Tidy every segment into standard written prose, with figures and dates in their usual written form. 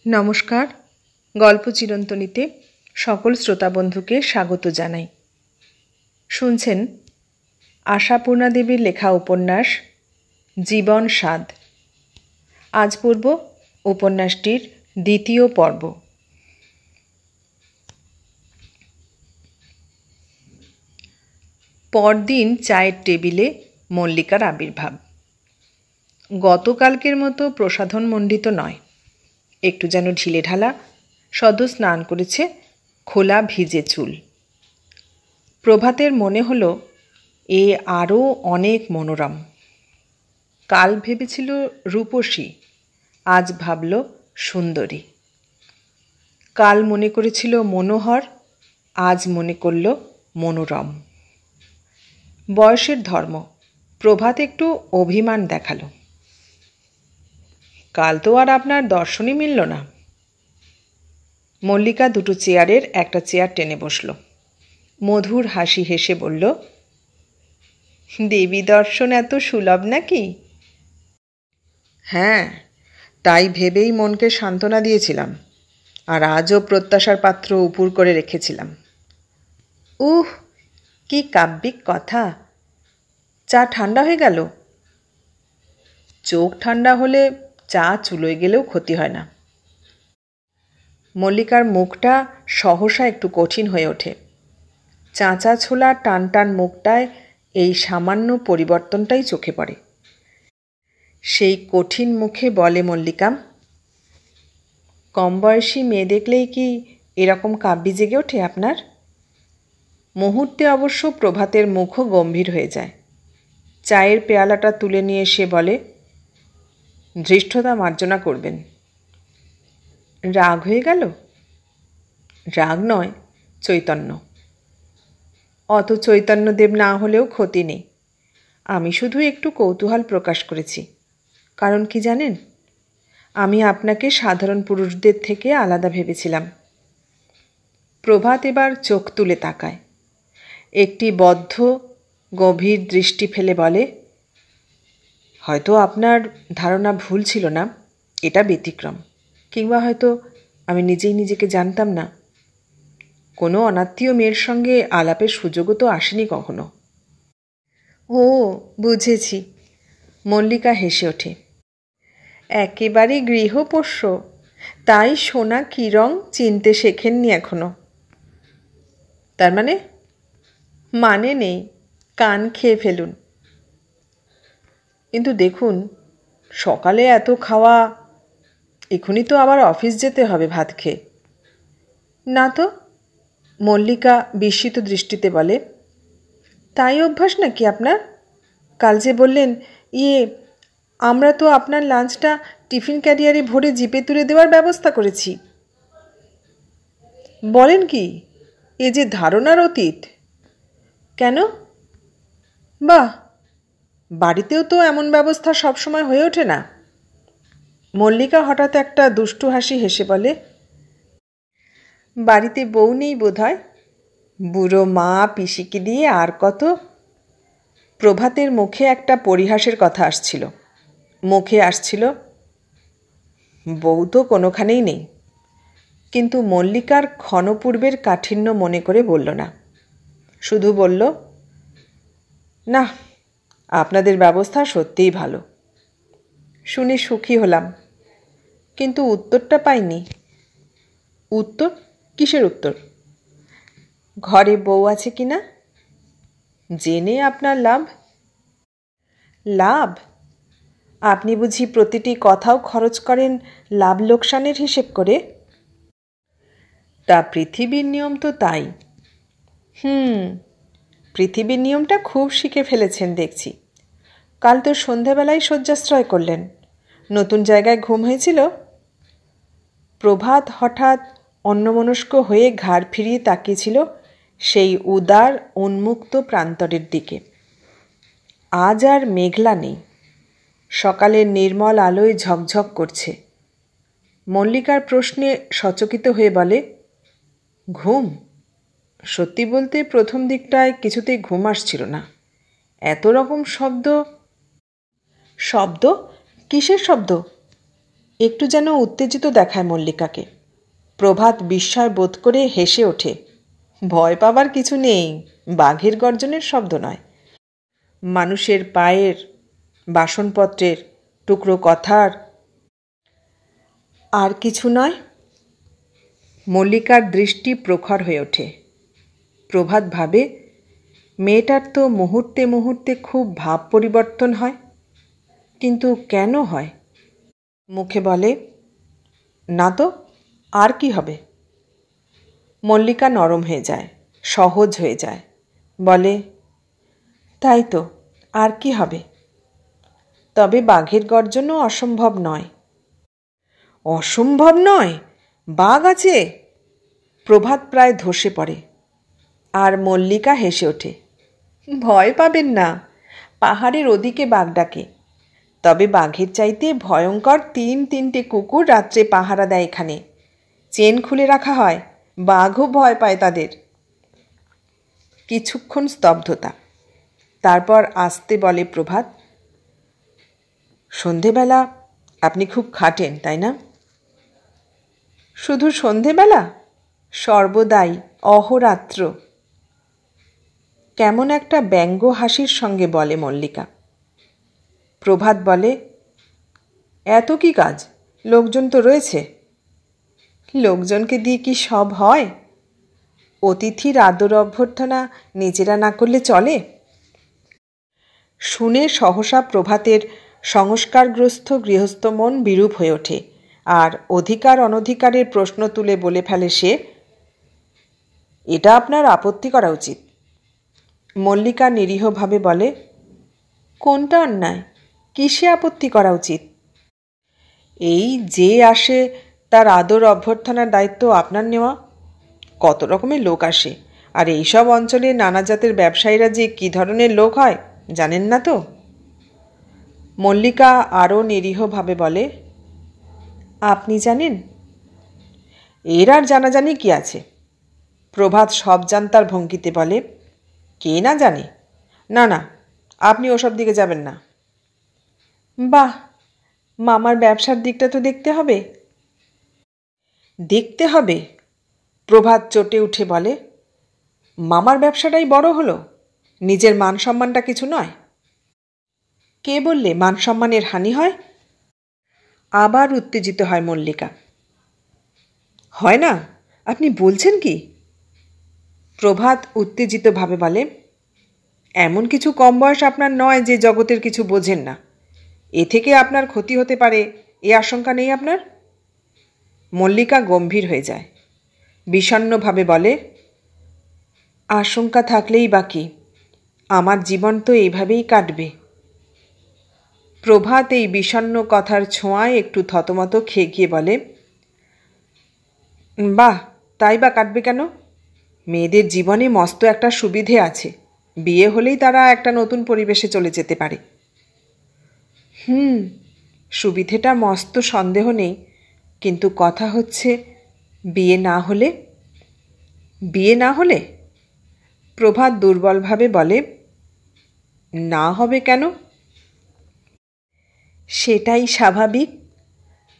নমস্কার। গল্প চিরন্তনীতে সকল শ্রোতা বন্ধুকে স্বাগত জানাই। শুনছেন আশাপূর্ণা দেবীর লেখা উপন্যাস জীবন স্বাদ। আজ পড়ব উপন্যাসটির দ্বিতীয় পর্ব। পরদিন চায়ের টেবিলে মল্লিকার আবির্ভাব। গতকালকের মতো প্রসাধনমণ্ডিত নয়, একটু যেন ঢিলেঢালা, সদ্য স্নান করেছে, খোলা ভিজে চুল। প্রভাতের মনে হলো এ আরও অনেক মনোরম। কাল ভেবেছিল রূপসী, আজ ভাবল সুন্দরী। কাল মনে করেছিল মনোহর, আজ মনে করল মনোরম। বয়সের ধর্ম, প্রভাত একটু অভিমান দেখালো। কাল তো আর আপনার দর্শনই মিলল না। মল্লিকা দুটো চেয়ারের একটা চেয়ার টেনে বসল। মধুর হাসি হেসে বলল, দেবী দর্শন এত সুলভ নাকি? হ্যাঁ, তাই ভেবেই মনকে সান্ত্বনা দিয়েছিলাম, আর আজও প্রত্যাশার পাত্র উপুর করে রেখেছিলাম। উহ, কি কাব্যিক কথা! চা ঠান্ডা হয়ে গেল? চোখ ঠান্ডা হলে চা চুলোয় গেলেও ক্ষতি হয় না। মল্লিকার মুখটা সহসা একটু কঠিন হয়ে ওঠে। চাঁচা ছোলা টান টান মুখটায় এই সামান্য পরিবর্তনটাই চোখে পড়ে। সেই কঠিন মুখে বলে মল্লিকা, কম বয়সী মেয়ে দেখলেই কি এরকম কাব্যি জেগে ওঠে আপনার? মুহূর্তে অবশ্য প্রভাতের মুখও গম্ভীর হয়ে যায়। চায়ের পেয়ালাটা তুলে নিয়ে সে বলে, ধৃষ্টতা মার্জনা করবেন। রাগ হয়ে গেল? রাগ নয়, চৈতন্য। অত চৈতন্যদেব না হলেও ক্ষতি নেই। আমি শুধু একটু কৌতূহল প্রকাশ করেছি। কারণ কি জানেন, আমি আপনাকে সাধারণ পুরুষদের থেকে আলাদা ভেবেছিলাম। প্রভাত এবার চোখ তুলে তাকায়, একটি বদ্ধ গভীর দৃষ্টি ফেলে বলে, হয়তো আপনার ধারণা ভুল ছিল না, এটা ব্যতিক্রম। কিংবা হয়তো আমি নিজেই নিজেকে জানতাম না। কোনো অনাত্মীয় মেয়ের সঙ্গে আলাপের সুযোগও তো আসেনি কখনো। ও, বুঝেছি। মল্লিকা হেসে ওঠে। একেবারে গৃহপোষ্য, তাই সোনা কী রং চিনতে শেখেননি এখনো। তার মানে? মানে নেই, কান খেয়ে ফেলুন। কিন্তু দেখুন, সকালে এত খাওয়া, এখনই তো আবার অফিস যেতে হবে ভাত খেয়ে। না তো, মল্লিকা বিস্মিত দৃষ্টিতে বলে, তাই অভ্যাস নাকি আপনার? কাল যে বললেন, আমরা তো আপনার লাঞ্চটা টিফিন ক্যারিয়ারে ভরে জিপে তুলে দেওয়ার ব্যবস্থা করেছি। বলেন কি? এ যে ধারণার অতীত। কেন? বাহ, বাড়িতেও তো এমন ব্যবস্থা সবসময় হয়ে ওঠে না। মল্লিকা হঠাৎ একটা দুষ্টু হাসি হেসে বলে, বাড়িতে বউ নেই বোধহয়, বুড়ো মা পিসিকে দিয়ে আর কত। প্রভাতের মুখে একটা পরিহাসের কথা আসছিল, মুখে আসছিল, বউ তো কোনোখানেই নেই। কিন্তু মল্লিকার ক্ষণপূর্বের কাঠিন্য মনে করে বলল না, শুধু বলল, না, আপনাদের ব্যবস্থা সত্যিই ভালো। শুনে সুখী হলাম, কিন্তু উত্তরটা পাইনি। উত্তর? কিসের উত্তর? ঘরে বউ আছে কি না জেনে আপনার লাভ? লাভ? আপনি বুঝি প্রতিটি কথাও খরচ করেন লাভ লোকসানের হিসেব করে? তা পৃথিবীর নিয়ম তো তাই। পৃথিবীর নিয়মটা খুব শিখে ফেলেছেন দেখছি। কাল তো সন্ধেবেলায় শয্যাশ্রয় করলেন, নতুন জায়গায় ঘুম হয়েছিল? প্রভাত হঠাৎ অন্যমনস্ক হয়ে ঘাড় ফিরিয়ে তাকিয়েছিল সেই উদার উন্মুক্ত প্রান্তরের দিকে। আজ আর মেঘলা নেই, সকালের নির্মল আলোয় ঝকঝক করছে। মল্লিকার প্রশ্নে সচকিত হয়ে বলে, ঘুম? সত্যি বলতে প্রথম দিকটায় কিছুতেই ঘুম আসছিল না। এত রকম শব্দ। শব্দ? কিসের শব্দ? একটু যেন উত্তেজিত দেখায় মল্লিকাকে। প্রভাত বিস্ময় বোধ করে হেসে ওঠে। ভয় পাবার কিছু নেই, বাঘের গর্জনের শব্দ নয়, মানুষের পায়ের, বাসনপত্রের, টুকরো কথার, আর কিছু নয়। মল্লিকার দৃষ্টি প্রখর হয়ে ওঠে। প্রভাত ভাবে, মেয়েটার তো মুহূর্তে মুহূর্তে খুব ভাব পরিবর্তন হয়, কিন্তু কেন হয়? মুখে বলে, না তো, আর কি হবে? মল্লিকা নরম হয়ে যায়, সহজ হয়ে যায়, বলে, তাই তো, আর কি হবে? তবে বাঘের গর্জনও অসম্ভব নয়। অসম্ভব নয়? বাঘ আছে? প্রভাত প্রায় ধসে পড়ে, আর মল্লিকা হেসে ওঠে। ভয় পাবেন না, পাহাড়ের ওদিকে বাঘ ডাকে। তবে বাঘের চাইতে ভয়ঙ্কর 3-3টে কুকুর রাত্রে পাহারা দেয় এখানে। চেন খুলে রাখা হয়, বাঘও ভয় পায় তাদের। কিছুক্ষণ স্তব্ধতা, তারপর আস্তে বলে প্রভাত, সন্ধেবেলা আপনি খুব খাটেন, তাই না? শুধু সন্ধেবেলা? সর্বদাই, অহোরাত্র। কেমন একটা ব্যঙ্গ হাসির সঙ্গে বলে মল্লিকা। প্রভাত বলে, এত কি কাজ? লোকজন তো রয়েছে। লোকজনকে দিয়ে কি সব হয়? অতিথির আদর অভ্যর্থনা নিজেরা না করলে চলে? শুনে সহসা প্রভাতের সংস্কারগ্রস্ত গৃহস্থ মন বিরূপ হয়ে ওঠে, আর অধিকার অনধিকারের প্রশ্ন তুলে বলে ফেলে সে, এটা আপনার আপত্তি করা উচিত। মল্লিকা নিরীহভাবে বলে, কোনটা অন্যায়? কিসে আপত্তি করা উচিত? এই যে আসে তার আদর অভ্যর্থনার দায়িত্ব আপনার নেওয়া। কত রকমের লোক আসে, আর এইসব অঞ্চলে নানা জাতের ব্যবসায়ীরা যে কী ধরনের লোক হয় জানেন না তো? মল্লিকা আরও নিরীহভাবে বলে, আপনি জানেন? এর আর জানাজানি কি আছে? প্রভাত সব জানতার ভঙ্গিতে বলে, কে না জানে? না না, আপনি ওসব দিকে যাবেন না। বাহ, মামার ব্যবসার দিকটা তো দেখতে হবে। দেখতে হবে? প্রভাত চটে উঠে বলে, মামার ব্যবসাটাই বড় হলো, নিজের মান সম্মানটা কিছু নয়? কে বললে মান সম্মানের হানি হয়? আবার উত্তেজিত হয় মল্লিকা। হয় না? আপনি বলছেন কি? প্রভাত উত্তেজিতভাবে বলে, এমন কিছু কম বয়স আপনার নয় যে জগতের কিছু বোঝেন না। এ থেকে আপনার ক্ষতি হতে পারে, এ আশঙ্কা নেই আপনার? মল্লিকা গম্ভীর হয়ে যায়, বিষণ্ণভাবে বলে, আশঙ্কা থাকলেই বাকি, আমার জীবন তো এইভাবেই কাটবে। প্রভাত এই বিষণ্ণ কথার ছোঁয়ায় একটু থতমত খেয়ে গিয়ে বলে, বাহ, তাই বা কাটবে কেন? মেয়েদের জীবনে মস্ত একটা সুবিধে আছে, বিয়ে হলেই তারা একটা নতুন পরিবেশে চলে যেতে পারে। সুবিধেটা মস্ত, সন্দেহ নেই, কিন্তু কথা হচ্ছে বিয়ে না হলে? বিয়ে না হলে? প্রভাত দুর্বলভাবে বলে, না হবে কেন? সেটাই স্বাভাবিক।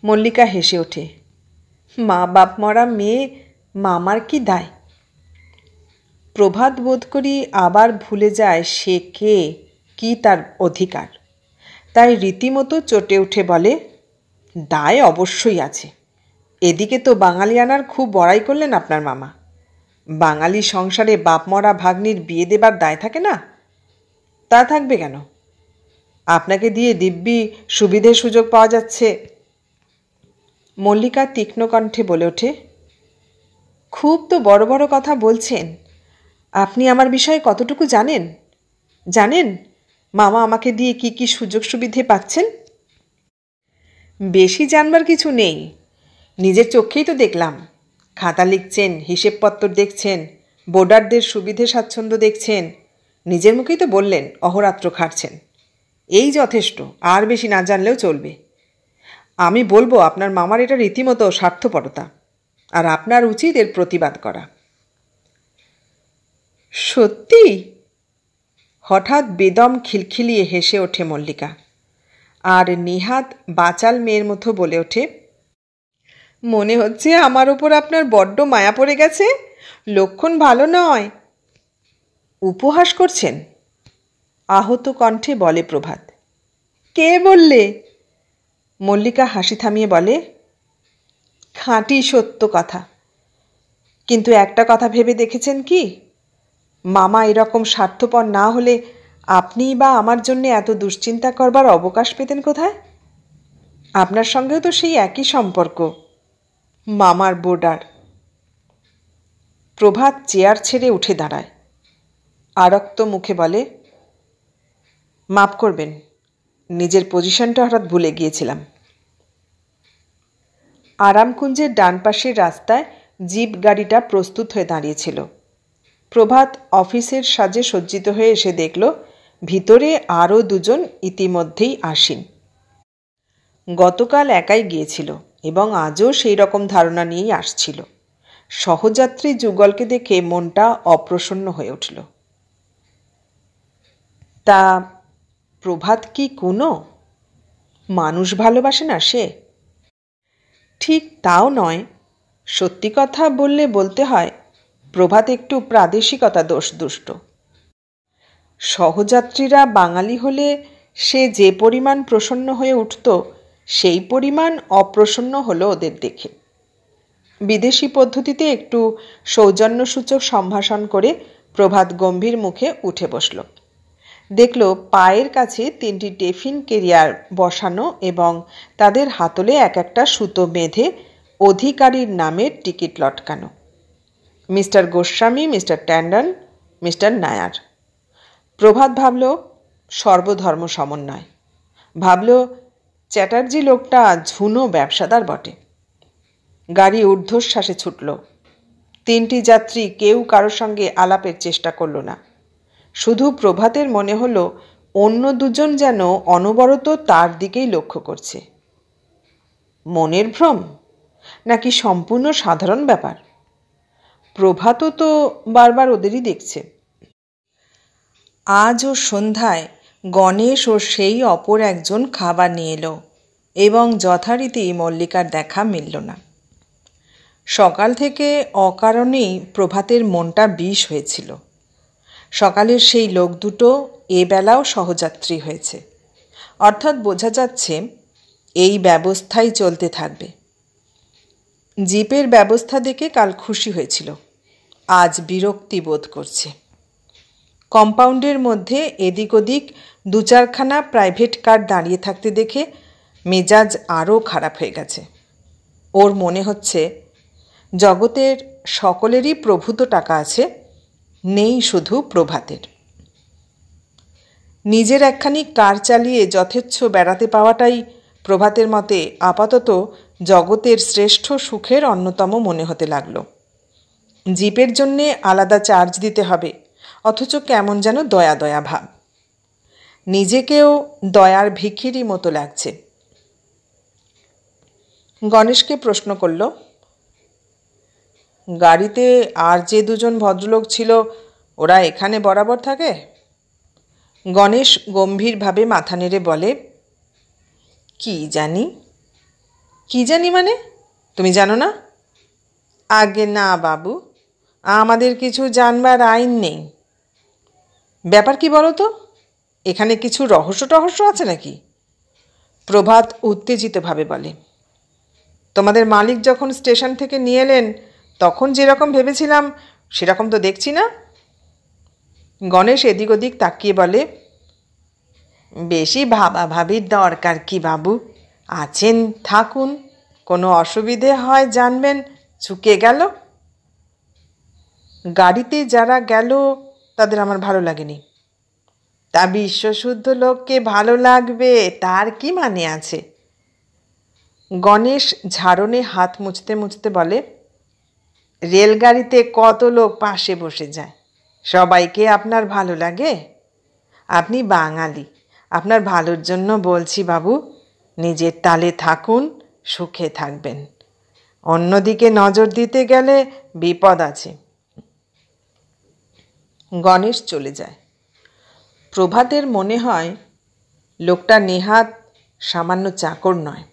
মল্লিকা হেসে ওঠে, মা বাপ মরা মেয়ে, মামার কি দায়? প্রভাত বোধ করি আবার ভুলে যায় সে কে, কি তার অধিকার। তাই রীতিমতো চটে উঠে বলে, দায় অবশ্যই আছে। এদিকে তো বাঙালিয়ানার খুব বড়াই করলেন আপনার মামা। বাঙালি সংসারে বাপমরা ভাগ্নির বিয়ে দেবার দায় থাকে না? তা থাকবে কেন? আপনাকে দিয়ে দিব্যি সুবিধে সুযোগ পাওয়া যাচ্ছে। মল্লিকা তীক্ষ্ণ কণ্ঠে বলে ওঠে, খুব তো বড় বড় কথা বলছেন। আপনি আমার বিষয়ে কতটুকু জানেন? জানেন মামা আমাকে দিয়ে কি কি সুযোগ সুবিধে পাচ্ছেন? বেশি জানবার কিছু নেই, নিজের চোখেই তো দেখলাম। খাতা লিখছেন, হিসেবপত্র দেখছেন, বোর্ডারদের সুবিধে স্বাচ্ছন্দ্য দেখছেন, নিজের মুখেই তো বললেন অহোরাত্র খাটছেন। এই যথেষ্ট, আর বেশি না জানলেও চলবে। আমি বলবো আপনার মামার এটা রীতিমতো স্বার্থপরতা, আর আপনার উচিত এর প্রতিবাদ করা। সত্যি? হঠাৎ বেদম খিলখিলিয়ে হেসে ওঠে মল্লিকা, আর নেহাত বাচাল মেয়ের মতো বলে ওঠে, মনে হচ্ছে আমার ওপর আপনার বড্ড মায়া পড়ে গেছে, লক্ষণ ভালো নয়। উপহাস করছেন? আহত কণ্ঠে বলে প্রভাত। কে বললে? মল্লিকা হাসি থামিয়ে বলে, খাঁটি সত্য কথা। কিন্তু একটা কথা ভেবে দেখেছেন কি, মামা এরকম স্বার্থপর না হলে আপনিই বা আমার জন্য এত দুশ্চিন্তা করবার অবকাশ পেতেন কোথায়? আপনার সঙ্গেও তো সেই একই সম্পর্ক, মামার বোর্ডার। প্রভাত চেয়ার ছেড়ে উঠে দাঁড়ায়, আরক্ত মুখে বলে, মাপ করবেন, নিজের পজিশনটা হঠাৎ ভুলে গিয়েছিলাম। আরামকুঞ্জের ডান পাশের রাস্তায় জিপ গাড়িটা প্রস্তুত হয়ে দাঁড়িয়েছিল। প্রভাত অফিসের সাজে সজ্জিত হয়ে এসে দেখল ভিতরে আরও দুজন ইতিমধ্যেই আসীন। গতকাল একাই গিয়েছিল এবং আজও সেই রকম ধারণা নিয়েই আসছিল। সহযাত্রী যুগলকে দেখে মনটা অপ্রসন্ন হয়ে উঠল। তা প্রভাত কি কোনো মানুষ ভালোবাসে না সে? ঠিক তাও নয়, সত্যি কথা বললে বলতে হয় প্রভাত একটু প্রাদেশিকতা দোষদুষ্ট। সহযাত্রীরা বাঙালি হলে সে যে পরিমাণ প্রসন্ন হয়ে উঠত সেই পরিমাণ অপ্রসন্ন হলো ওদের দেখে। বিদেশি পদ্ধতিতে একটু সৌজন্যসূচক সম্ভাষণ করে প্রভাত গম্ভীর মুখে উঠে বসল। দেখল পায়ের কাছে 3টি টিফিন ক্যারিয়ার বসানো এবং তাদের হাতলে এক একটা সুতো বেঁধে অধিকারীর নামের টিকিট লটকানো। Mister Goswami, mister Tandon, mister Nair. Prabhat ভাবল সর্বধর্ম সমন্বয়। ভাবল চ্যাটার্জি লোকটা ঝুনো ব্যবসাদার বটে। গাড়ি ঊর্ধ্বশ্বাসে ছুটল। 3টি যাত্রী কেউ কারোর সঙ্গে আলাপের চেষ্টা করল না। শুধু প্রভাতের মনে হলো অন্য দুজন যেন অনবরত তার দিকেই লক্ষ্য করছে। মনের ভ্রম নাকি সম্পূর্ণ সাধারণ ব্যাপার? প্রভাতও তো বারবার ওদেরই দেখছে। আজও সন্ধ্যায় গণেশ ও সেই অপর একজন খাবার নিয়ে এলো এবং যথারীতি মল্লিকার দেখা মিলল না। সকাল থেকে অকারণেই প্রভাতের মনটা বিষ হয়েছিল। সকালের সেই লোক দুটো এবেলাও সহযাত্রী হয়েছে, অর্থাৎ বোঝা যাচ্ছে এই ব্যবস্থাই চলতে থাকবে। জিপের ব্যবস্থা দেখে কাল খুশি হয়েছিল, আজ বিরক্তি বোধ করছে। কম্পাউন্ডের মধ্যে এদিক ওদিক 2-4খানা প্রাইভেট কার দাঁড়িয়ে থাকতে দেখে মেজাজ আরও খারাপ হয়ে গেছে। ওর মনে হচ্ছে জগতের সকলেরই প্রভূত টাকা আছে, নেই শুধু প্রভাতের। নিজের একখানি কার চালিয়ে যথেচ্ছ বেড়াতে পাওয়াটাই প্রভাতের মতে আপাতত জগতের শ্রেষ্ঠ সুখের অন্যতম মনে হতে লাগল। জিপের জন্যে আলাদা চার্জ দিতে হবে, অথচ কেমন যেন দয়া দয়া ভাব। নিজেকেও দয়ার ভিখিরি মতো লাগছে। গণেশকে প্রশ্ন করল, গাড়িতে আর যে দুজন ভদ্রলোক ছিল ওরা এখানে বরাবর থাকে? গণেশ গম্ভীরভাবে মাথা নেড়ে বলে, কি জানি। কি জানি মানে? তুমি জানো না? আগে না বাবু, আমাদের কিছু জানবার আইন নেই। ব্যাপার কি বলো তো? এখানে কিছু রহস্য টহস্য আছে নাকি? প্রভাত উত্তেজিতভাবে বলে, তোমাদের মালিক যখন স্টেশন থেকে নিয়ে এলেন তখন যেরকম ভেবেছিলাম সেরকম তো দেখছি না। গণেশ এদিক ওদিক তাকিয়ে বলে, বেশি ভাবাভাবির দরকার কি বাবু, আছেন থাকুন, কোনো অসুবিধে হয় জানবেন, চুকে গেল। গাড়িতে যারা গেল তাদের আমার ভালো লাগেনি। তা বিশ্বশুদ্ধ লোককে ভালো লাগবে তার কি মানে আছে? গণেশ ঝাড়নে হাত মুছতে মুছতে বলে, রেলগাড়িতে কত লোক পাশে বসে যায়, সবাইকে আপনার ভালো লাগে? আপনি বাঙালি, আপনার ভালোর জন্য বলছি বাবু, নিজের তালে থাকুন, সুখে থাকবেন। অন্যদিকে নজর দিতে গেলে বিপদ আছে। গণেশ চলে যায়। প্রভাতের মনে হয় লোকটা নেহাত সামান্য চাকর নয়।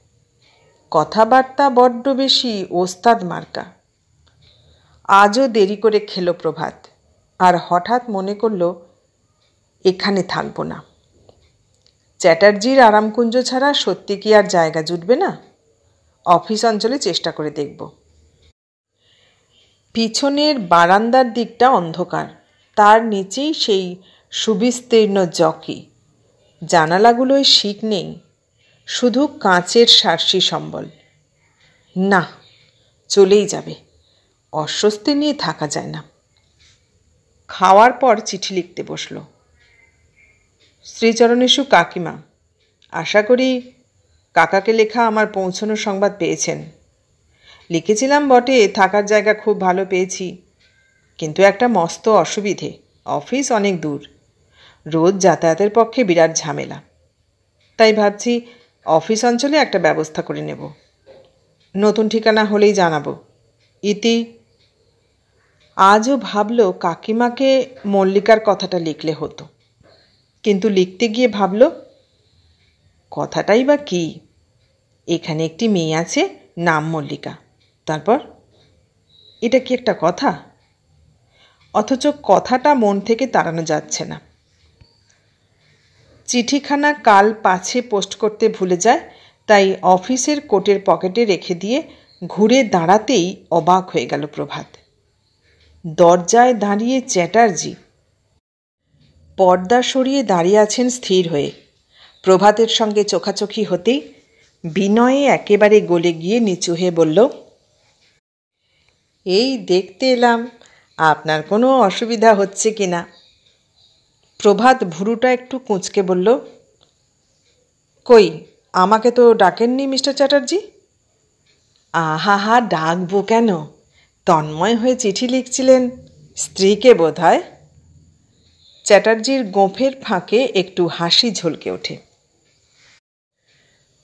কথাবার্তা বড্ড বেশি ওস্তাদ মার্কা। আজও দেরি করে খেলো প্রভাত, আর হঠাৎ মনে করল এখানে থাকব না। চ্যাটার্জির আরামকুঞ্জ ছাড়া সত্যি কি আর জায়গা জুটবে না? অফিস অঞ্চলে চেষ্টা করে দেখব। পিছনের বারান্দার দিকটা অন্ধকার, তার নিচেই সেই সুবিস্তীর্ণ জকি। জানালাগুলোয় শিক নেই, শুধু কাঁচের সার্সি সম্বল। না, চলেই যাবে, অস্বস্তি নিয়ে থাকা যায় না। খাওয়ার পর চিঠি লিখতে বসল। শ্রীচরণেশু কাকিমা, আশা করি কাকাকে লেখা আমার পৌঁছানোর সংবাদ পেয়েছেন। লিখেছিলাম বটে, থাকার জায়গা খুব ভালো পেয়েছি, কিন্তু একটা মস্ত অসুবিধে, অফিস অনেক দূর, রোজ যাতায়াতের পক্ষে বিরাট ঝামেলা। তাই ভাবছি অফিস অঞ্চলে একটা ব্যবস্থা করে নেব। নতুন ঠিকানা হলেই জানাবো। ইতি। আজও ভাবল কাকিমাকে মল্লিকার কথাটা লিখলে হতো, কিন্তু লিখতে গিয়ে ভাবল কথাটাই বা কী? এখানে একটি মেয়ে আছে, নাম মল্লিকা, তারপর এটা কি একটা কথা? অথচ কথাটা মন থেকে তাড়ানো যাচ্ছে না। চিঠিখানা কাল পাছে পোস্ট করতে ভুলে যায়, তাই অফিসের কোটের পকেটে রেখে দিয়ে ঘুরে দাঁড়াতেই অবাক হয়ে গেল প্রভাত। দরজায় দাঁড়িয়ে চ্যাটার্জি। পর্দা সরিয়ে দাঁড়িয়ে আছেন স্থির হয়ে। প্রভাতের সঙ্গে চোখাচোখি হতেই বিনয়ে একেবারে গলে গিয়ে নিচু হয়ে বলল, এই দেখতে এলাম আপনার কোনো অসুবিধা হচ্ছে কি না। প্রভাত ভুরুটা একটু কুঁচকে বলল, কই, আমাকে তো ডাকেননি মিস্টার চ্যাটার্জি। আহা, ডাকবো কেন? তন্ময় হয়ে চিঠি লিখছিলেন, স্ত্রীকে বোধ হয়। চ্যাটার্জির গোঁফের ফাঁকে একটু হাসি ঝলকে ওঠে।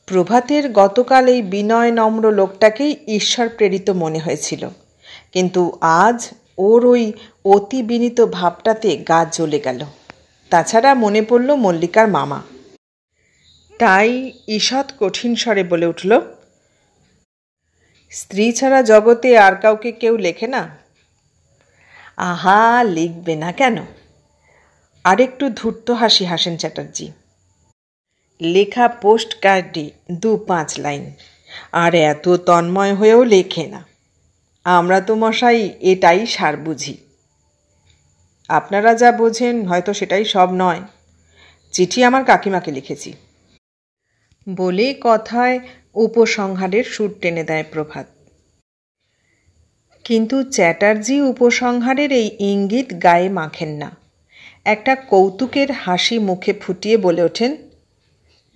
প্রভাতের গতকাল এই বিনয় নম্র লোকটাকেই ঈশ্বর প্রেরিত মনে হয়েছিল, কিন্তু আজ ওর ওই অতি বিনীত ভাবটাতে গা জ্বলে গেল। তাছাড়া মনে পড়ল মল্লিকার মামা। তাই ঈষৎ কঠিন স্বরে বলে উঠল, স্ত্রী ছাড়া জগতে আর কাউকে কেউ লেখে না? আহা, লিখবে না কেন? আরেকটু ধূর্ত হাসি হাসেন চ্যাটার্জি। লেখা পোস্ট কার্ডে 2-5 লাইন, আর এত তন্ময় হয়েও লেখে না। আমরা তো মশাই এটাই সার বুঝি। আপনারা যা বোঝেন হয়তো সেটাই সব নয়। চিঠি আমার কাকিমাকে লিখেছি বলে কথায় উপসংহারের সুর টেনে দেয় প্রভাত। কিন্তু চ্যাটার্জি উপসংহারের এই ইঙ্গিত গায়ে মাখেন না। একটা কৌতুকের হাসি মুখে ফুটিয়ে বলে ওঠেন,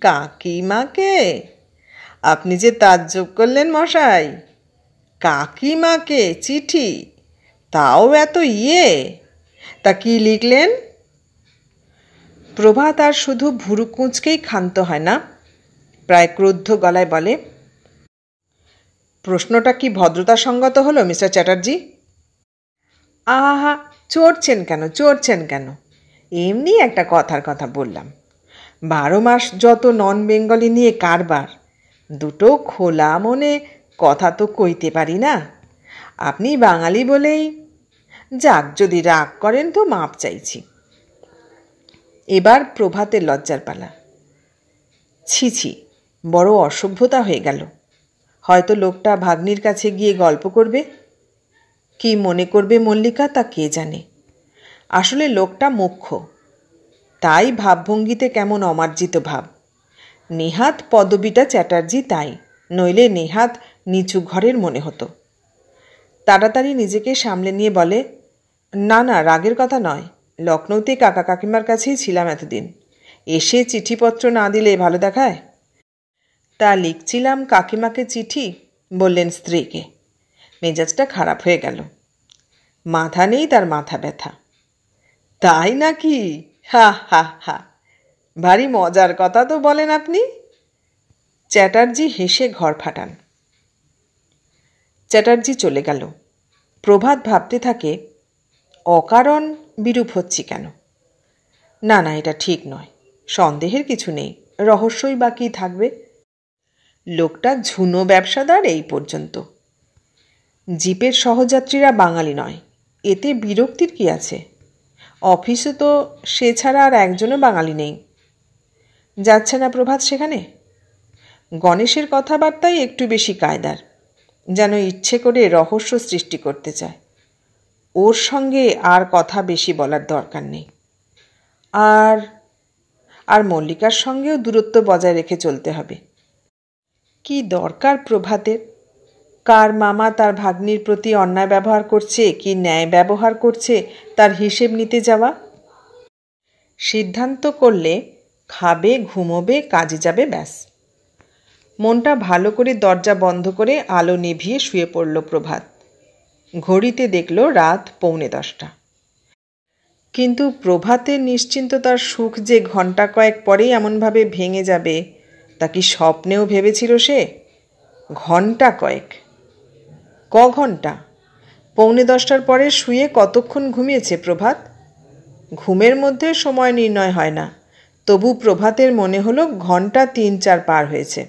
কাকিমাকে? আপনি যে তাজ্জব করলেন মশাই, কাকিমাকে চিঠি, তাও এত তা কি লিখলেন? প্রভাত আর শুধু ভুরু কুঁচকেই ক্ষান্ত হয় না, প্রায় ক্রুদ্ধ গলায় বলে, প্রশ্নটা কি ভদ্রতাসঙ্গত হলো মিস্টার চ্যাটার্জি? আহা, চড়ছেন কেন? এমনি একটা কথার কথা বললাম। 12 মাস যত নন বেঙ্গলি নিয়ে কারবার, দুটো খোলা মনে কথা তো কইতে পারি না। আপনি বাঙালি বলেই। যাক, যদি রাগ করেন তো মাপ চাইছি। এবার প্রভাতের লজ্জার পালা। ছি, বড় অসভ্যতা হয়ে গেল। হয়তো লোকটা ভাগ্নির কাছে গিয়ে গল্প করবে। কি মনে করবে মল্লিকা তা কে জানে। আসলে লোকটা মুখ্য, তাই ভাবভঙ্গিতে কেমন অমার্জিত ভাব। নেহাত পদবিটা চ্যাটার্জি তাই, নইলে নেহাত নিচু ঘরের মনে হতো। তাড়াতাড়ি নিজেকে সামলে নিয়ে বলে, না, রাগের কথা নয়। লখনৌতে কাকা কাকিমার কাছেই ছিলাম এতদিন। এসে চিঠিপত্র না দিলে ভালো দেখায়? তা লিখছিলাম কাকিমাকে চিঠি, বললেন স্ত্রীকে। মেজাজটা খারাপ হয়ে গেল। মাথা নেই তার মাথা ব্যথা। তাই নাকি? হা হা হা, ভারী মজার কথা তো বলেন আপনি। চ্যাটার্জি হেসে ঘর ফাটান। চ্যাটার্জি চলে গেল। প্রভাত ভাবতে থাকে, অকারণ বিরূপ হচ্ছি কেন? না, এটা ঠিক নয়, সন্দেহের কিছু নেই, রহস্যই বা কী থাকবে? লোকটা ঝুনো ব্যবসাদার এই পর্যন্ত। জিপের সহযাত্রীরা বাঙালি নয়, এতে বিরক্তির কি আছে? অফিসে তো সে ছাড়া আর একজনও বাঙালি নেই। যাচ্ছে না প্রভাত সেখানে? গণেশের কথাবার্তাই একটু বেশি কায়দার, যেন ইচ্ছে করে রহস্য সৃষ্টি করতে চায়। ওর সঙ্গে আর কথা বেশি বলার দরকার নেই। আর আর মল্লিকার সঙ্গেও দূরত্ব বজায় রেখে চলতে হবে। কি দরকার প্রভাতের? কার মামা তার ভাগ্নির প্রতি অন্যায় ব্যবহার করছে কি ন্যায় ব্যবহার করছে তার হিসেব নিতে যাওয়া? সিদ্ধান্ত করলে খাবে, ঘুমোবে, কাজে যাবে, ব্যাস। মনটা ভালো করে দরজা বন্ধ করে আলো নিভিয়ে শুয়ে পড়ল প্রভাত। ঘড়িতে দেখল রাত 9:45। কিন্তু প্রভাতের নিশ্চিন্ততার সুখ যে ঘণ্টা কয়েক পরেই এমনভাবে ভেঙে যাবে তা কি স্বপ্নেও ভেবেছিল সে? ঘণ্টা কয়েক? ঘণ্টা? 9:45 পরে শুয়ে কতক্ষণ ঘুমিয়েছে প্রভাত? ঘুমের মধ্যে সময় নির্ণয় হয় না, তবু প্রভাতের মনে হলো ঘণ্টা 3-4 পার হয়েছে।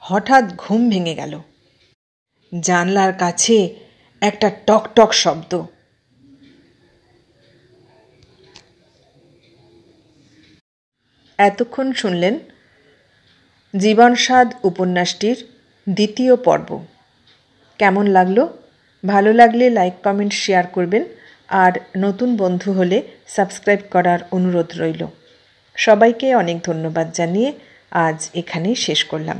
হঠাৎ ঘুম ভেঙে গেল। জানলার কাছে একটা টকটক শব্দ। এতক্ষণ শুনলেন জীবনস্বাদ উপন্যাসটির 2য় পর্ব। কেমন লাগলো? ভালো লাগলে লাইক, কমেন্ট, শেয়ার করবেন। আর নতুন বন্ধু হলে সাবস্ক্রাইব করার অনুরোধ রইল। সবাইকে অনেক ধন্যবাদ জানিয়ে আজ এখানেই শেষ করলাম।